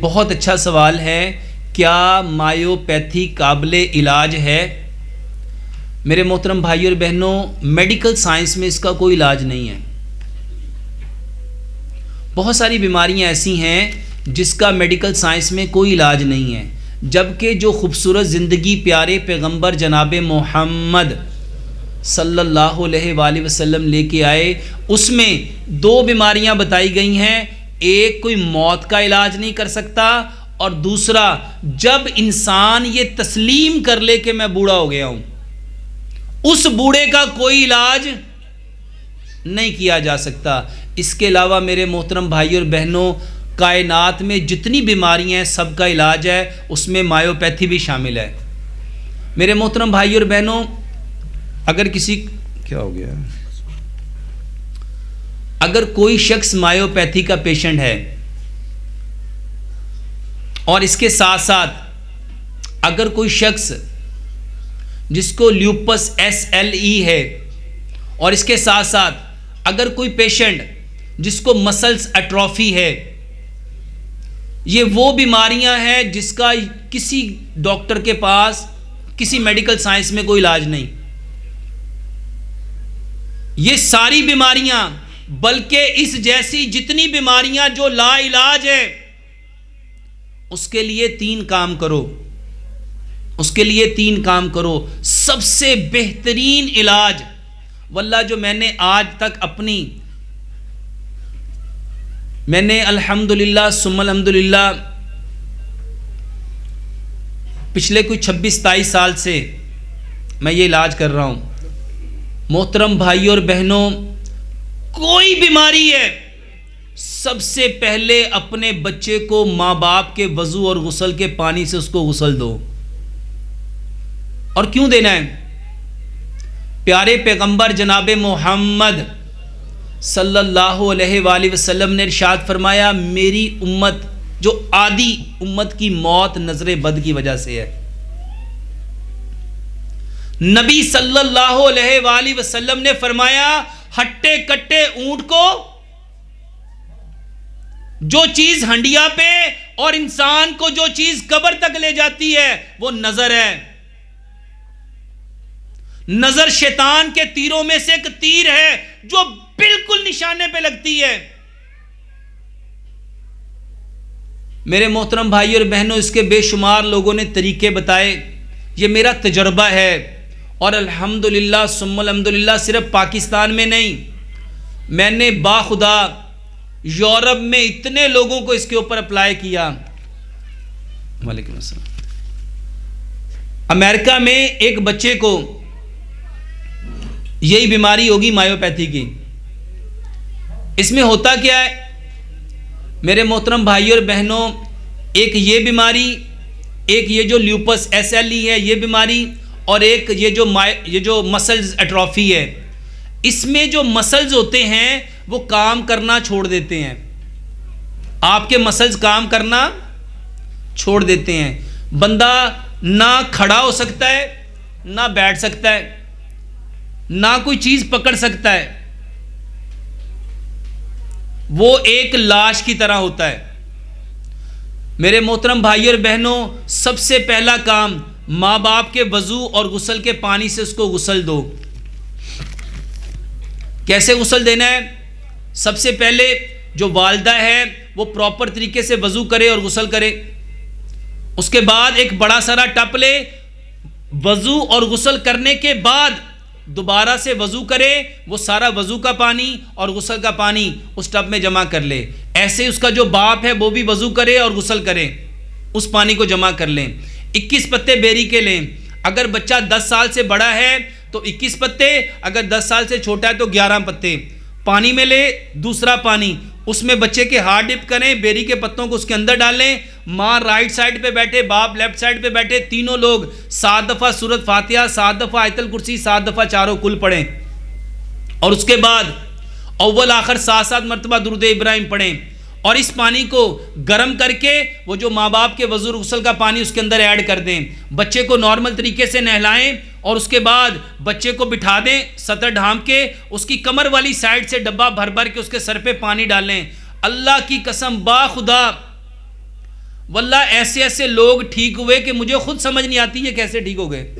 بہت اچھا سوال ہے، کیا مایوپیتھی قابل علاج ہے؟ میرے محترم بھائی اور بہنوں، میڈیکل سائنس میں اس کا کوئی علاج نہیں ہے۔ بہت ساری بیماریاں ایسی ہیں جس کا میڈیکل سائنس میں کوئی علاج نہیں ہے، جبکہ جو خوبصورت زندگی پیارے پیغمبر جناب محمد صلی اللہ علیہ وآلہ وسلم لے کے آئے، اس میں دو بیماریاں بتائی گئی ہیں۔ ایک کوئی موت کا علاج نہیں کر سکتا، اور دوسرا جب انسان یہ تسلیم کر لے کہ میں بوڑھا ہو گیا ہوں، اس بوڑھے کا کوئی علاج نہیں کیا جا سکتا۔ اس کے علاوہ میرے محترم بھائی اور بہنوں، کائنات میں جتنی بیماریاں ہیں سب کا علاج ہے، اس میں مایوپیتھی بھی شامل ہے۔ میرے محترم بھائی اور بہنوں، اگر کسی کیا ہو گیا، اگر کوئی شخص مایوپیتھی کا پیشنٹ ہے اور اس کے ساتھ ساتھ اگر کوئی شخص جس کو لیوپس SLE ہے، اور اس کے ساتھ ساتھ اگر کوئی پیشنٹ جس کو مسلز ایٹروفی ہے، یہ وہ بیماریاں ہیں جس کا کسی ڈاکٹر کے پاس کسی میڈیکل سائنس میں کوئی علاج نہیں۔ یہ ساری بیماریاں، بلکہ اس جیسی جتنی بیماریاں جو لا علاج ہے، اس کے لیے تین کام کرو، اس کے لیے تین کام کرو۔ سب سے بہترین علاج، واللہ جو میں نے آج تک میں نے الحمدللہ ثم الحمدللہ پچھلے کوئی 26-27 سال سے میں یہ علاج کر رہا ہوں۔ محترم بھائی اور بہنوں، کوئی بیماری ہے، سب سے پہلے اپنے بچے کو ماں باپ کے وضو اور غسل کے پانی سے اس کو غسل دو۔ اور کیوں دینا ہے؟ پیارے پیغمبر جناب محمد صلی اللہ علیہ وآلہ وسلم نے ارشاد فرمایا، میری امت جو آدھی امت کی موت نظر بد کی وجہ سے ہے۔ نبی صلی اللہ علیہ وآلہ وسلم نے فرمایا، ہٹے کٹے اونٹ کو جو چیز ہنڈیا پہ اور انسان کو جو چیز قبر تک لے جاتی ہے وہ نظر ہے۔ نظر شیطان کے تیروں میں سے ایک تیر ہے جو بالکل نشانے پہ لگتی ہے۔ میرے محترم بھائی اور بہنوں، اس کے بے شمار لوگوں نے طریقے بتائے، یہ میرا تجربہ ہے، اور الحمدللہ ثم الحمدللہ صرف پاکستان میں نہیں، میں نے باخدا یورپ میں اتنے لوگوں کو اس کے اوپر اپلائی کیا۔ وعلیکم السلام۔ امریکہ میں ایک بچے کو یہی بیماری ہوگی مایوپیتھی کی۔ اس میں ہوتا کیا ہے میرے محترم بھائی اور بہنوں، ایک یہ بیماری، ایک یہ جو لیوپس SLE ہے یہ بیماری، اور ایک یہ جو مسلز ایٹروفی ہے۔ اس میں جو مسلز ہوتے ہیں وہ کام کرنا چھوڑ دیتے ہیں، آپ کے مسلز کام کرنا چھوڑ دیتے ہیں، بندہ نہ کھڑا ہو سکتا ہے، نہ بیٹھ سکتا ہے، نہ کوئی چیز پکڑ سکتا ہے، وہ ایک لاش کی طرح ہوتا ہے۔ میرے محترم بھائی اور بہنوں، سب سے پہلا کام، ماں باپ کے وضو اور غسل کے پانی سے اس کو غسل دو۔ کیسے غسل دینا ہے؟ سب سے پہلے جو والدہ ہے وہ پراپر طریقے سے وضو کرے اور غسل کرے، اس کے بعد ایک بڑا سارا ٹب لے، وضو اور غسل کرنے کے بعد دوبارہ سے وضو کرے، وہ سارا وضو کا پانی اور غسل کا پانی اس ٹب میں جمع کر لے۔ ایسے اس کا جو باپ ہے وہ بھی وضو کرے اور غسل کرے، اس پانی کو جمع کر لیں۔ 21 پتے بیری کے لیں، اگر بچہ 10 سال سے بڑا ہے تو 21 پتے، اگر 10 سال سے چھوٹا ہے تو 11 پتے پانی میں لے۔ دوسرا پانی، اس میں بچے کے ہاتھ ڈپ کریں، بیری کے پتوں کو اس کے اندر ڈالیں، ماں رائٹ سائڈ پہ بیٹھے، باپ لیفٹ سائڈ پہ بیٹھے، تینوں لوگ 7 دفعہ سورۃ فاتحہ، 7 دفعہ آیت الکرسی، 7 دفعہ چاروں کل پڑھیں، اور اس کے بعد اول آخر 7 مرتبہ درود ابراہیم پڑھیں، اور اس پانی کو گرم کر کے وہ جو ماں باپ کے وضو غسل کا پانی اس کے اندر ایڈ کر دیں، بچے کو نارمل طریقے سے نہلائیں، اور اس کے بعد بچے کو بٹھا دیں سطر ڈھانپ کے، اس کی کمر والی سائڈ سے ڈبہ بھر بھر کے اس کے سر پہ پانی ڈالیں۔ اللہ کی قسم باخدا واللہ ایسے ایسے لوگ ٹھیک ہوئے کہ مجھے خود سمجھ نہیں آتی یہ کیسے ٹھیک ہو گئے.